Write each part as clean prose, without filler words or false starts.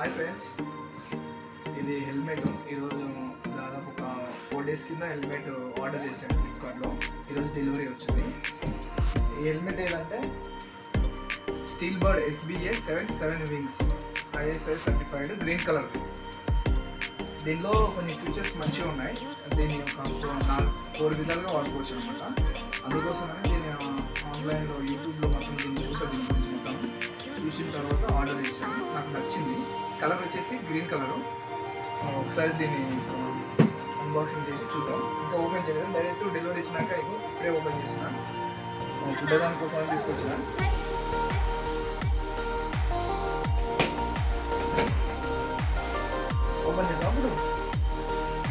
Hi friends, ఇది helmet. ఈరోజు దాదాపు ఒక 4 days కింద హెల్మెట్ ఆర్డర్ చేశాను ఫ్లిప్కార్ట్లో. ఈరోజు డెలివరీ వచ్చింది. ఈ హెల్మెట్ ఏదంటే steel bird SBA 77 wings ISI certified green colour. దీనిలో కొన్ని ఫీచర్స్ మంచిగా ఉన్నాయి. దీన్ని ఒక 4 విధాలుగా వాడుకోవచ్చు అనమాట. అందుకోసమని దీన్ని ఆన్లైన్లో యూట్యూబ్లో మొత్తం దీన్ని దీని గురించి మొత్తం చూసిన తర్వాత ఆర్డర్ చేశాను. నాకు నచ్చింది. కలర్ వచ్చేసి గ్రీన్ కలరు. ఒకసారి దీన్ని అన్బాక్సింగ్ చేసి చూద్దాం. ఇంకా ఓపెన్ చేయలేదు, డైరెక్ట్ డెలివరీ ఇచ్చినాక ఇప్పుడే ఓపెన్ చేసిన. ఫుడ్ దానికోసం తీసుకొచ్చిన. ఓపెన్ చేసినప్పుడు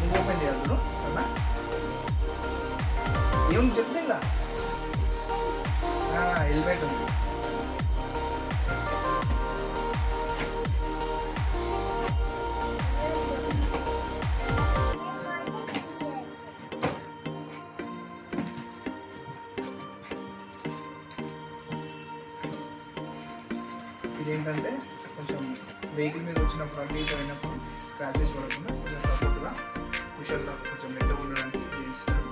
నువ్వు ఓపెన్ చేయాలి బ్రో. అన్నా ఏం చెప్తుందా? హెల్మెట్ ఉంది. ఇదేంటంటే కొంచెం వెహికల్ మీద వచ్చినప్పుడు అటు ఇటు అయినప్పుడు స్క్రాచెస్ పడకుండా కొంచెం సపోర్ట్గా కుషన్గా కొంచెం మెత్తగా ఉండడానికి చేయిస్తారు.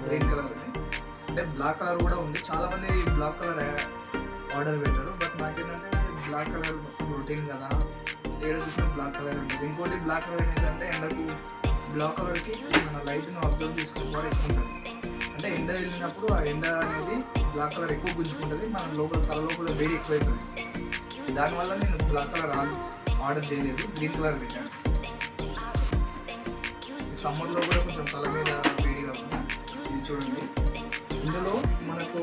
గ్రీన్ కలర్ ఉంది, అంటే బ్లాక్ కలర్ కూడా ఉంది. చాలామంది బ్లాక్ కలర్ ఆర్డర్ పెట్టారు. బట్ నాకేంటంటే బ్లాక్ కలర్ రొటీన్ కదా, ఏడ చూసినా బ్లాక్ కలర్ ఉంటుంది. ఇంకోటి బ్లాక్ కలర్ ఏంటంటే ఎండకు బ్లాక్ కలర్కి మన లైట్ను అబ్జర్వ్ చేసుకుని కూడా ఎక్కువ ఉంటుంది. అంటే ఎండ వెళ్ళినప్పుడు ఆ ఎండ అనేది బ్లాక్ కలర్ ఎక్కువ గుంజుకుంటుంది. మన లోపల తల లోపల వేడి ఎక్కువైతుంది. దానివల్ల నేను బ్లాక్ కలర్ ఆర్డర్ చేయలేదు, గ్రీన్ కలర్ పెట్టాను. ఈ సమ్మర్లో కూడా కొంచెం తల మీద వేడి కాకుండా ఇది చూడండి. ఇందులో మనకు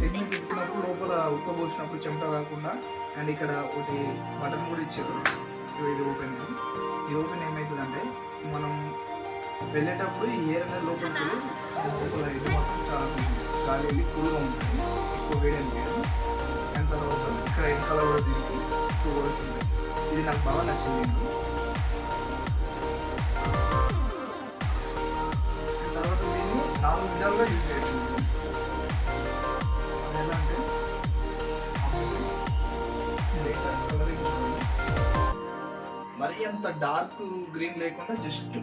హెల్మెట్ పెట్టుకున్నప్పుడు లోపల ఉక్కబోసినప్పుడు చెమట రాకుండా అండ్ ఇక్కడ ఒకటి బటన్ కూడా ఇచ్చారు. ఇది ఓపెన్. ఈ ఓపెన్ ఏమవుతుందంటే మనం వెళ్ళేటప్పుడు ఈ ఎయిర్ అనేది లోపలికి లోపల ఇది మాత్రం చాలా గాలి వెళ్ళి కూల్గా ఉంటుంది, ఎక్కువ వేడి అనిపించదు. అండ్ తర్వాత ఇక్కడ వెనకాల కూడా దీనికి 2 holes ఉంటాయి. ఇది నాకు బాగా నచ్చింది. తర్వాత దీన్ని 4 విధాలుగా యూజ్ చేయొచ్చు. ఎలా అంటే కలరింగ్ మరీ అంత డార్క్ గ్రీన్ లేకుండా జస్ట్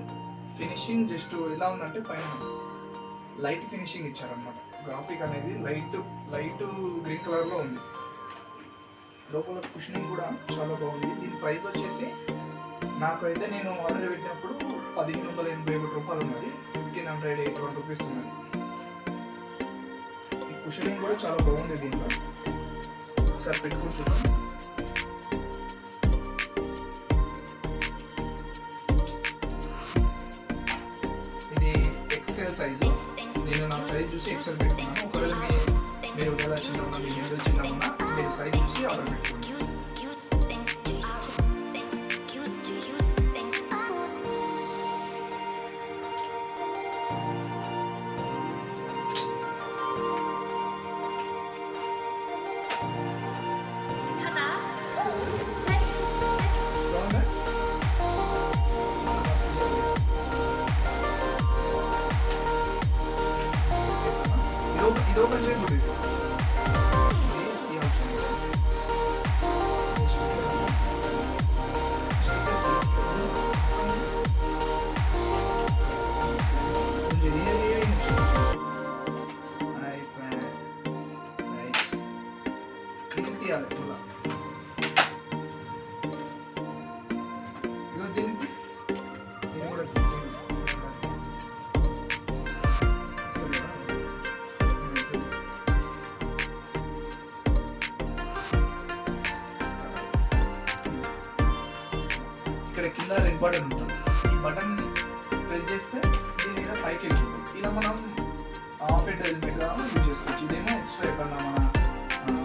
ఫినిషింగ్ జస్ట్ ఎలా ఉందంటే పైన లైట్ ఫినిషింగ్ ఇచ్చారనమాట. గ్రాఫిక్ అనేది లైట్ గ్రీన్ కలర్లో ఉంది. లోపల కుషనింగ్ కూడా చాలా బాగుంది. దీని ప్రైస్ వచ్చేసి నాకైతే నేను ఆర్డర్ పెట్టినప్పుడు 1581 రూపాయలు ఉన్నది. 1581 రూపీస్ ఉన్నది. ఈ కుషనింగ్ కూడా చాలా బాగుంది. దీంట్లో ఒకసారి పెట్టుకుని చూద్దాం. సైజు నేను నా సైజ్ చూసి ఎక్సెల్ పెట్టుకున్నాను. ఒకవేళ మీరు ఒకవేళ చిన్న ఉన్నా, మీ హెడ్ చిన్న ఉన్నా మీరు సైజ్ చూసి ఆర్డర్ పెట్టుకోండి. ఇది ఓపెన్ చేయకూడదు. ఇది తీయాలి. ఇదో దీనికి ఇది కూడా ఇక్కడ కింద రెడ్ బటన్ ఉంటుంది. ఈ బటన్ ప్రెస్ చేస్తే దీని మీద పైకి వెళ్ళిపోతుంది. ఇలా మనం ఆఫ్ హెడ్ హెల్మెట్ యూజ్ చేసుకోవచ్చు. ఇదేమో ఎక్స్ట్రా ఎప్పుడన్నా మన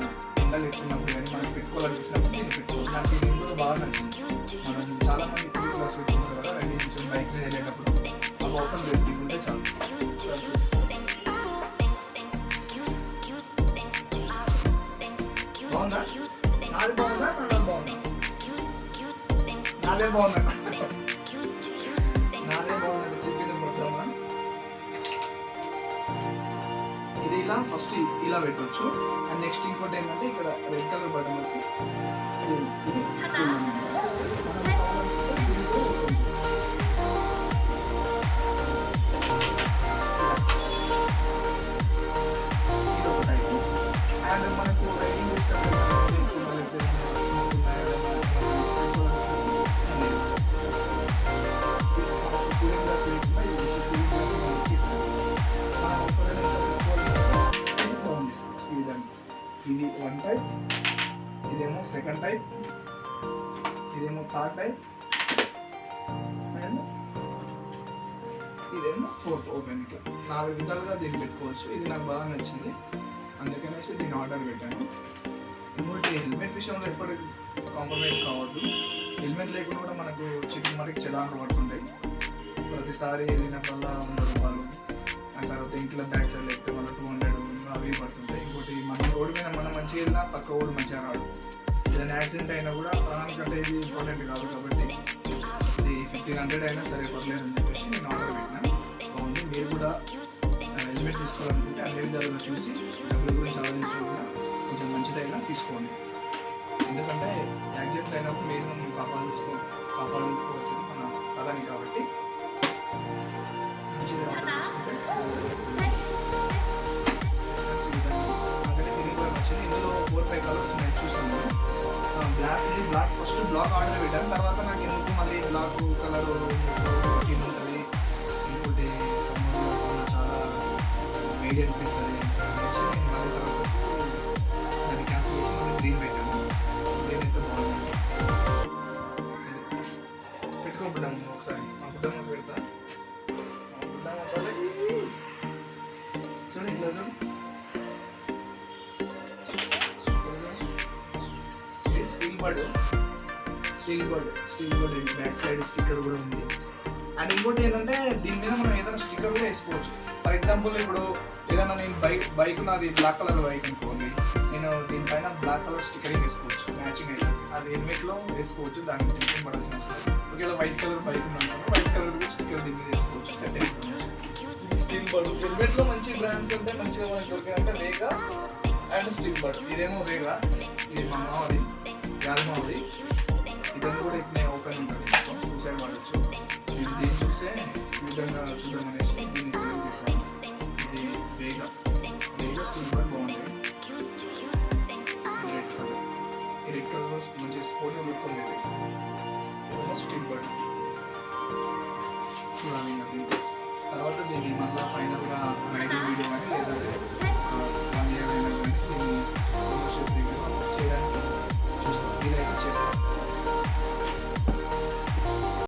ఎండలు ఎక్కున్నప్పుడు కానీ మనం పెట్టుకోవాలనిపించినప్పుడు దీన్ని పెట్టుకోవచ్చు. నాకు ఇది కూడా బాగా నచ్చింది. మనం చాలామంది 3 class పెట్టుకుంటారు కదా, రైడింగ్ నుంచి బైక్ మీద వెళ్ళేటప్పుడు అవి అవసరం పెట్టుకుంటే చాలు. బాగుందా? నాది బాగుందా? నాది బాగుందా? నాదే బాగుందా? నాదే బాగుందండి చెప్పింది మొత్తం. ఇది ఇలా ఫస్ట్ ఇలా పెట్టవచ్చు. అండ్ నెక్స్ట్ ఇంకోటి ఏంటంటే ఇక్కడ రెడ్ కలర్ బటన్ వరకు ఇది ఒక టైపు. అండ్ మనకు రైడింగ్ ఇది వన్ టైప్, ఇదేమో సెకండ్ టైప్, ఇదేమో థర్డ్ టైప్, అండ్ ఇదేమో ఫోర్త్ ఓపెన్. ఇట్లా 4 విధాలుగా దీన్ని పెట్టుకోవచ్చు. ఇది నాకు బాగా నచ్చింది, అందుకనేసి దీన్ని ఆర్డర్ పెట్టాను. ఇంకోటి హెల్మెట్ విషయంలో ఎప్పటికీ కాంప్రమైజ్ కావద్దు. హెల్మెట్ లేకుండా కూడా మనకు మనకి చలాన్లు పడుతుంటాయి. ప్రతిసారి వెళ్ళినప్పుడల్లా 100 రూపాయలు, అండ్ తర్వాత ఇంట్లో బ్యాక్ సైడ్ లేకపోతే వాళ్ళ 200 అవి పడుతుంటాయి. ఇంకోటి మన రోడ్డు మీద మనం మంచిగా వెళ్ళినా పక్క రోడ్డు మంచిగా రాడు. ఏదైనా యాక్సిడెంట్ అయినా కూడా ప్రాణానికంటే ఇది ఇంపార్టెంట్ కాదు కాబట్టి ఇది 1500 అయినా సరే పర్లేదు అని చెప్పేసి నేను ఆర్డర్ పెట్టినాను. బాగుంది. మీరు కూడా హెల్మెట్ తీసుకోవాలనుకుంటే అన్ని విధాలుగా చూసి డబ్బుల గురించి ఆలోచించి కూడా కొంచెం మంచిదైనా తీసుకోండి. ఎందుకంటే యాక్సిడెంట్ అయినప్పుడు మీరు మనం కాపాడుకోవాల్సింది మన కథని కాబట్టి మంచిది ఆర్డర్ తీసుకుంటే ఇందులో 4-5 కలర్స్ ఉన్నాయి చూసాను. బ్లాక్ ఫస్ట్ బ్లాక్ ఆర్డర్ పెట్టాను. తర్వాత నాకు ఎందుకు మళ్ళీ బ్లాక్ కలర్ ఉంటుంది, ఇంకోటి సమ్మర్లో చాలా వేడి అనిపిస్తుంది నేను మళ్ళీ తర్వాత దాన్ని క్యాన్సిల్ చేసి మళ్ళీ గ్రీన్ పెట్టాను. గ్రీన్ అయితే బాగుంది. పెట్టుకోబడ్డాము ఒకసారి మా బుడ్డమ్మ పెడతా. మా బుడ్డమ్మ చూడండి ఇట్లా చూడు. Steel bird back side sticker కూడా ఉంది. అండ్ ఇంకోటి ఏంటంటే దీని మీద మనం ఏదైనా స్టిక్కర్ కూడా వేసుకోవచ్చు. ఫర్ ఎగ్జాంపుల్ ఇప్పుడు ఏదైనా నేను బైక్ నాది బ్లాక్ కలర్ బైక్ అనుకోండి, నేను దీనిపైన బ్లాక్ కలర్ స్టిక్కరింగ్ వేసుకోవచ్చు. మ్యాచింగ్ అయితే అది హెల్మెట్లో వేసుకోవచ్చు, దానికి టెన్షన్ పడాల్సిన అవసరం. ఒకవేళ వైట్ కలర్ బైక్ ఉందనుకో వైట్ కలర్ కూడా స్టిక్కర్ దీని మీద వేసుకోవచ్చు. సెట్ అయిపోతుంది. స్టీల్ బర్డ్ హెల్మెట్లో మంచి బ్రాండ్స్ అంటే మంచిగా మనకి దొరికాయంటే వేగా అండ్ స్టీల్ బర్డ్. ఇదేమో వేగా, ఇది మా మామది గాలిమావది. ఇదంతా కూడా ఇట్లా ఓపెన్ ఉంటుంది, సైడ్ వాడచ్చు. ఇది దీన్ని చూసే ఈ విధంగా చూద్దామని